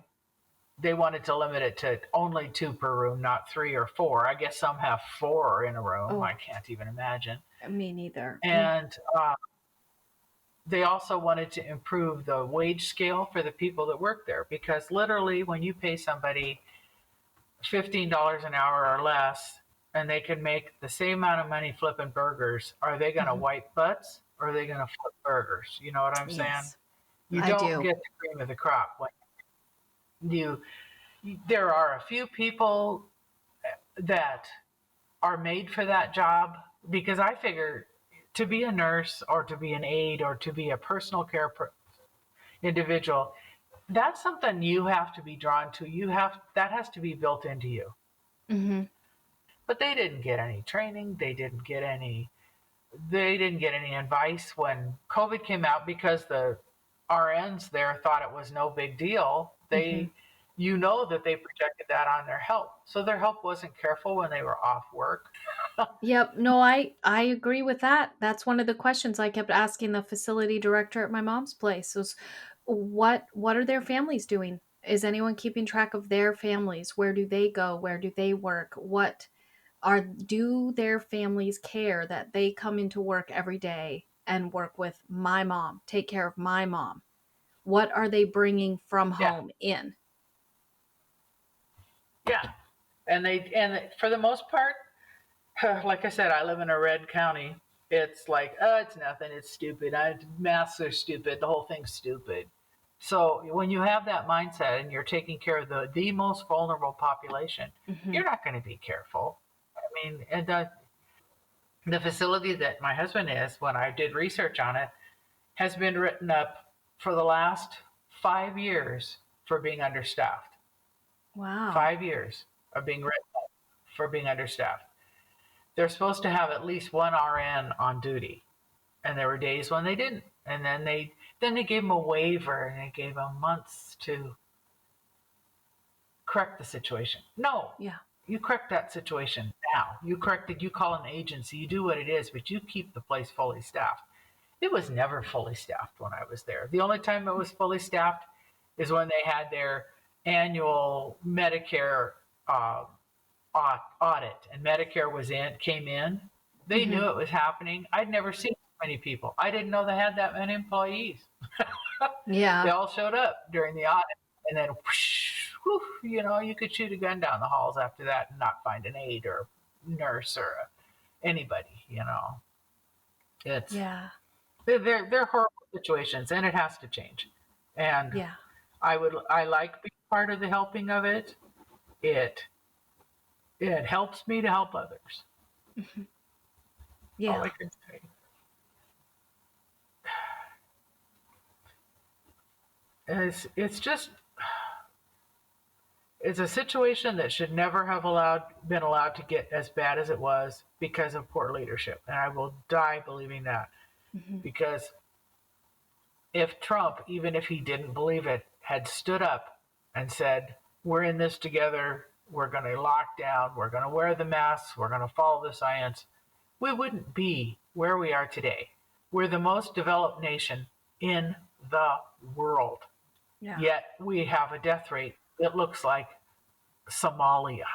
They wanted to limit it to only 2 per room, not 3 or 4. I guess some have 4 in a room. Oh, I can't even imagine. me neither. And they also wanted to improve the wage scale for the people that work there, because literally when you pay somebody $15 an hour or less and they can make the same amount of money flipping burgers, are they going to wipe butts or are they going to flip burgers? You know what I'm saying? Yes, You I don't do. get the cream of the crop. There are a few people that are made for that job, because I figure to be a nurse or to be an aide or to be a personal care individual, that's something you have to be drawn to. That has to be built into you. Mm-hmm. But they didn't get any training. They didn't get any advice when COVID came out, because the RNs there thought it was no big deal. Mm-hmm. That they projected that on their help. So their help wasn't careful when they were off work. Yep. No, I agree with that. That's one of the questions I kept asking the facility director at my mom's place was what are their families doing? Is anyone keeping track of their families? Where do they go? Where do they work? Do their families care that they come into work every day and work with my mom, take care of my mom? What are they bringing from Yeah, home in? yeah. And for the most part, like I said, I live in a red county. It's like, oh, it's nothing. It's stupid. Masks are stupid. The whole thing's stupid. So when you have that mindset and you're taking care of the most vulnerable population, Hmm. you're not going to be careful. I mean, and the facility that my husband is, when I did research on it, has been written up for the last 5 years for being understaffed. Wow. 5 years of being written up for being understaffed. They're supposed to have at least one RN on duty, and there were days when they didn't. And then they gave them a waiver, and they gave them months to correct the situation. No, Yeah. you correct that situation now. You correct it. You call an agency. You do what it is, but you keep the place fully staffed. It was never fully staffed when I was there. The only time it was fully staffed is when they had their annual Medicare uh, audit, and Medicare came in. They Hmm. knew it was happening. I'd never seen so many people. I didn't know they had that many employees. They Yeah. all showed up during the audit, and then whoosh, whoosh, you could shoot a gun down the halls after that and not find an aide or nurse or anybody. It's Yeah. they're horrible situations, and it has to change. And Yeah. I like being part of the helping of it. It it helps me to help others. Mhm. All Yeah. I can say. It's just it's a situation that should never have been allowed to get as bad as it was because of poor leadership, and I will die believing that. Hmm. Because if Trump, even if he didn't believe it, had stood up and said, "We're in this together. We're going to lock down. We're going to wear the masks. We're going to follow the science," we wouldn't be where we are today. We're the most developed nation in the world. Yeah. Yet we have a death rate that looks like Somalia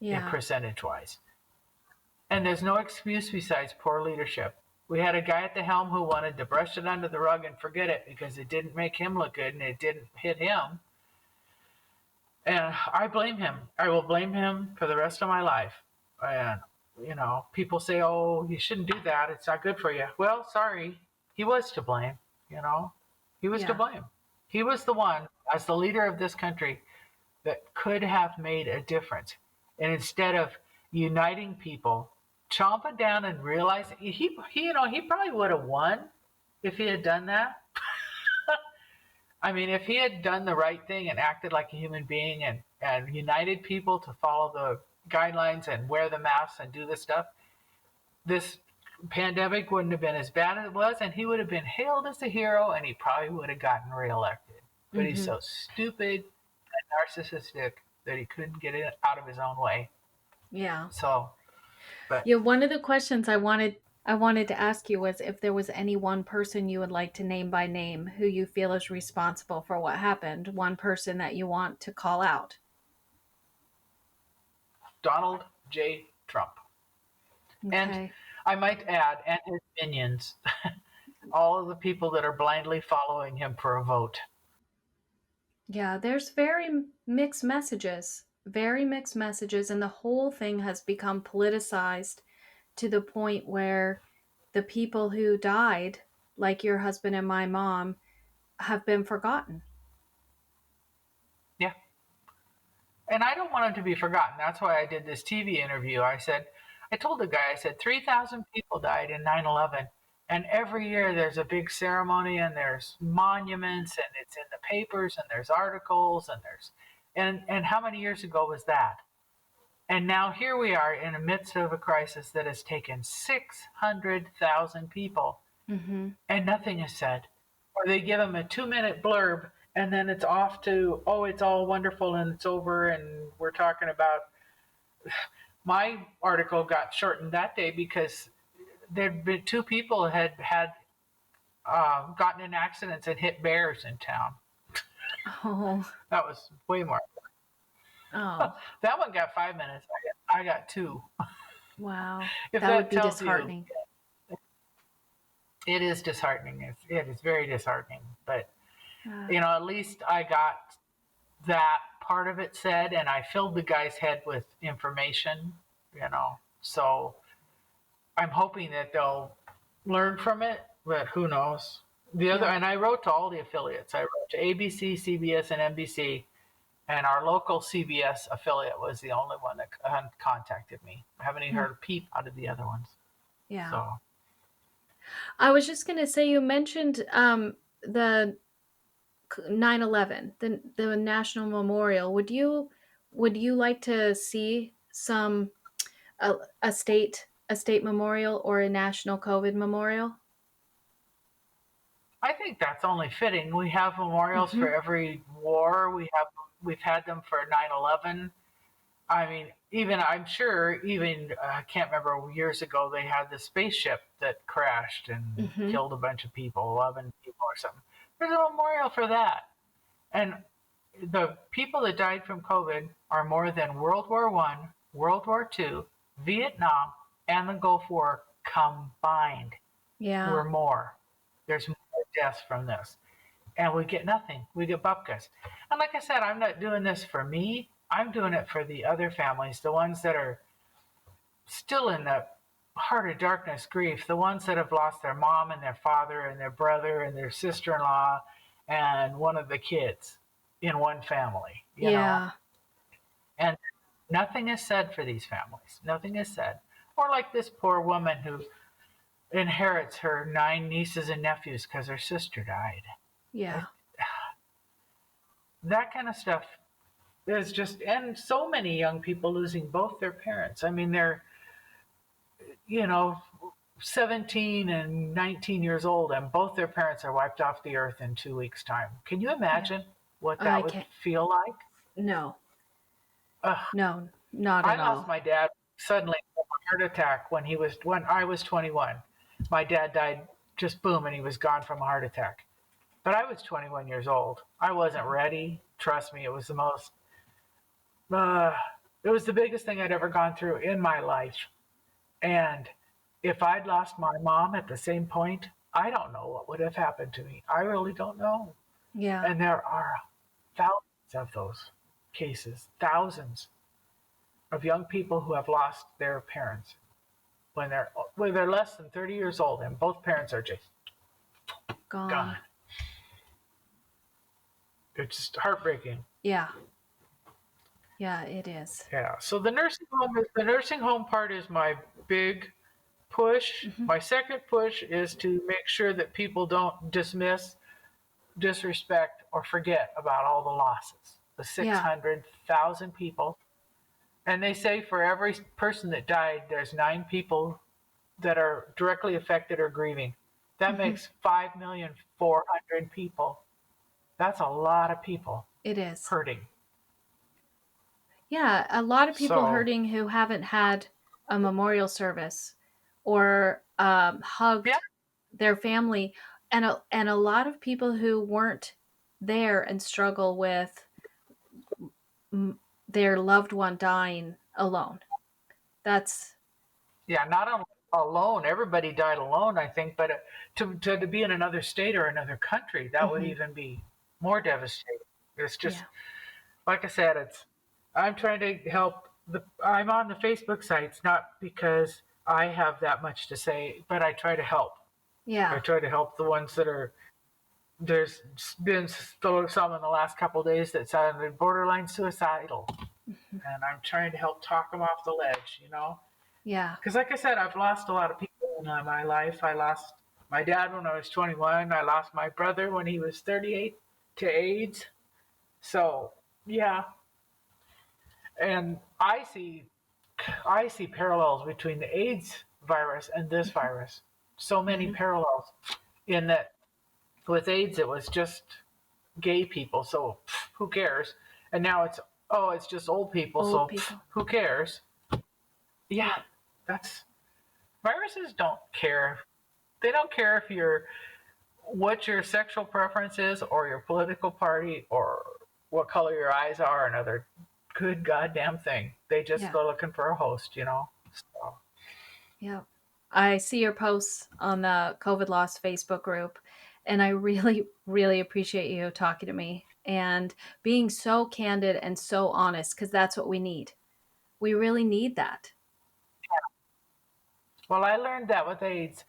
in Yeah. percentage wise. And there's no excuse besides poor leadership. We had a guy at the helm who wanted to brush it under the rug and forget it because it didn't make him look good and it didn't hit him. And I blame him. I will blame him for the rest of my life. And, people say, oh, you shouldn't do that. It's not good for you. Well, sorry. He was to blame, you know. He was to Yeah. blame. He was the one, as the leader of this country, that could have made a difference. And instead of uniting people, chomp it down and realize he probably would have won if he had done that. I mean, if he had done the right thing and acted like a human being and united people to follow the guidelines and wear the masks and do this stuff, this pandemic wouldn't have been as bad as it was, and he would have been hailed as a hero, and he probably would have gotten reelected. But he's Mm-hmm. so stupid and narcissistic that he couldn't get it out of his own way. Yeah. So, but Yeah, one of the questions I wanted to ask you was if there was any one person you would like to name by name who you feel is responsible for what happened, one person that you want to call out. Donald J. Trump. And Okay. I might add, and his minions, all of the people that are blindly following him for a vote. Yeah, there's very mixed messages, and the whole thing has become politicized to the point where the people who died, like your husband and my mom, have been forgotten. Yeah. And I don't want him to be forgotten. That's why I did this TV interview. I told the guy, I said, 3,000 people died in 9/11. And every year there's a big ceremony and there's monuments and it's in the papers and there's articles and how many years ago was that? And now here we are in the midst of a crisis that has taken 600,000 people Mm-hmm. and nothing is said. Or they give them a 2-minute blurb and then it's off to, oh, it's all wonderful and it's over and we're talking about. My article got shortened that day because there'd been two people had gotten in accidents and hit bears in town. Oh, That was way more. oh, That one got 5 minutes. I got two. wow. If That would that be tells you, disheartening. it is disheartening. It is very disheartening. But Uh, at least I got that part of it said, and I filled the guy's head with information. So I'm hoping that they'll learn from it, but who knows? yeah. And I wrote to all the affiliates. I wrote to ABC, CBS, and NBC, and our local CBS affiliate was the only one that contacted me. I haven't even Hmm. heard a peep out of the other ones. Yeah. So I was just going to say you mentioned the 9/11, the National Memorial. Would you like to see some a state memorial or a national COVID memorial? I think that's only fitting. We have memorials for Mhm. every war. We've had them for 9/11. I mean, even I'm sure even I can't remember years ago they had the spaceship that crashed and Mhm. killed a bunch of people, 11 people or something. There's a memorial for that. And the people that died from COVID are more than World War One, World War Two, Vietnam, and the Gulf War combined. Yeah. We're more. There's more deaths from this. And we get nothing. We get bupkis. And like I said, I'm not doing this for me. I'm doing it for the other families, the ones that are still in the heart of darkness grief, the ones that have lost their mom and their father and their brother and their sister-in-law and one of the kids in one family. Yeah. And nothing is said for these families. Nothing is said. Or like this poor woman who inherits her 9 nieces and nephews because her sister died. Yeah. That kind of stuff is just, and so many young people losing both their parents. I mean, they're, you know, 17 and 19 years old, and both their parents are wiped off the earth in 2 weeks' time. Can you Yeah. imagine what I that would can't. feel like? No. Ugh. No, not I at lost all. my dad suddenly from a heart attack when I was 21. My dad died just boom, and he was gone from a heart attack. But I was 21 years old. I wasn't ready. Trust me, uh, it was the biggest thing I'd ever gone through in my life. And if I'd lost my mom at the same point, I don't know what would have happened to me. I really don't know. Yeah. And there are thousands of those cases, thousands of young people who have lost their parents when they're less than 30 years old and both parents are just gone. Gone. It's just heartbreaking. Yeah. Yeah, it is. Yeah. So the nursing home part is my big push. Mhm. My second push is to make sure that people don't dismiss, disrespect, or forget about all the losses. The Yeah. 600,000 people. And they say for every person that died, there's 9 people that are directly affected or grieving. That Hmm. makes 5,400,000 people. That's a lot of people It is. hurting. Yeah, a lot of people So, hurting who haven't had a memorial service or yeah, hugged their family, and a lot of people who weren't there and struggle with m- their loved one dying alone. That's yeah, not alone. Everybody died alone, I think, but to be in another state or another country, that would hmm even be more devastating. It's just, yeah, like I said, I'm trying to help I'm on the Facebook sites, not because I have that much to say, but I try to help. I yeah, try to help the ones that are, there's been some in the last couple of days that sounded borderline suicidal, mhm, and I'm trying to help talk them off the ledge, yeah, Because, like I said, I've lost a lot of people in my life. I lost my dad when I was 21. I lost my brother when he was 38 to AIDS. So, yeah, and I see parallels between the AIDS virus and this virus. So many hmm parallels in that with AIDS it was just gay people, so who cares? And now it's just old people, old so people. who cares? Yeah, Yep. that's viruses don't care. They don't care if you're what your sexual preference is or your political party or what color your eyes are, another good goddamn thing. They just Yeah. are looking for a host. So, Yep. I see your posts on the COVID Lost Facebook group, and I really, really appreciate you talking to me and being so candid and so honest because that's what we need. We really need that. well, I learned that with AIDS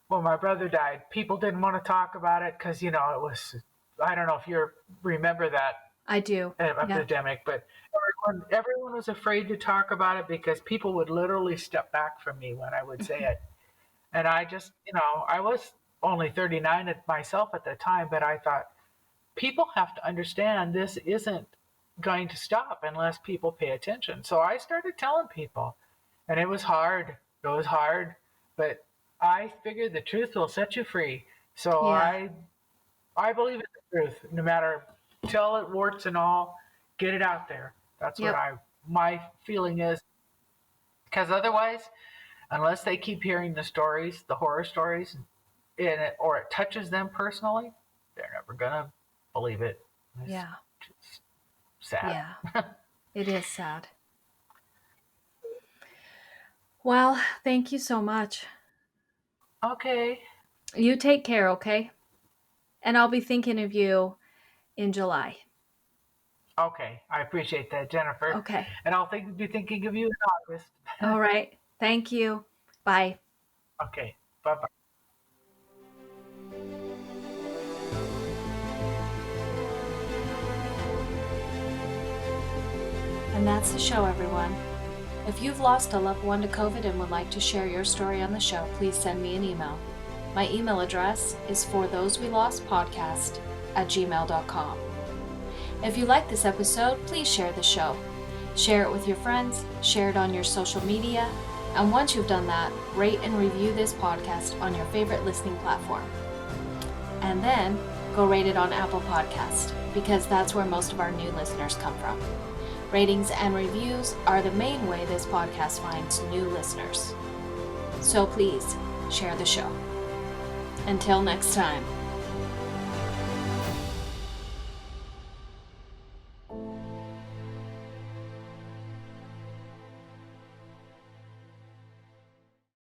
when my brother died. People didn't want to talk about it because, it was, I don't know if you remember that I do. Yeah. epidemic, but everyone was afraid to talk about it because people would literally step back from me when I would say it. And I just, I was only 39 myself at the time, but I thought people have to understand this isn't going to stop unless people pay attention. So I started telling people, and it was hard. It was hard, but I figured the truth will set you free. So Yeah. I believe in the truth. No matter, tell it warts and all, get it out there. That's what Yep. my feeling is. Because otherwise, unless they keep hearing the stories, the horror stories, or it touches them personally, they're never gonna believe it. It's Yeah. just sad. Yeah. It is sad. Well, thank you so much. Okay. You take care, okay? And I'll be thinking of you in July. Okay. I appreciate that, Jennifer. Okay. And be thinking of you in August. All right. Thank you. Bye. Okay. Bye bye. And that's the show, everyone. If you've lost a loved one to COVID and would like to share your story on the show, please send me an email. My email address is forthosewelostpodcast@gmail.com. If you like this episode, please share the show. Share it with your friends, share it on your social media, and once you've done that, rate and review this podcast on your favorite listening platform. And then go rate it on Apple Podcast, because that's where most of our new listeners come from. Ratings and reviews are the main way this podcast finds new listeners. So please share the show. Until next time.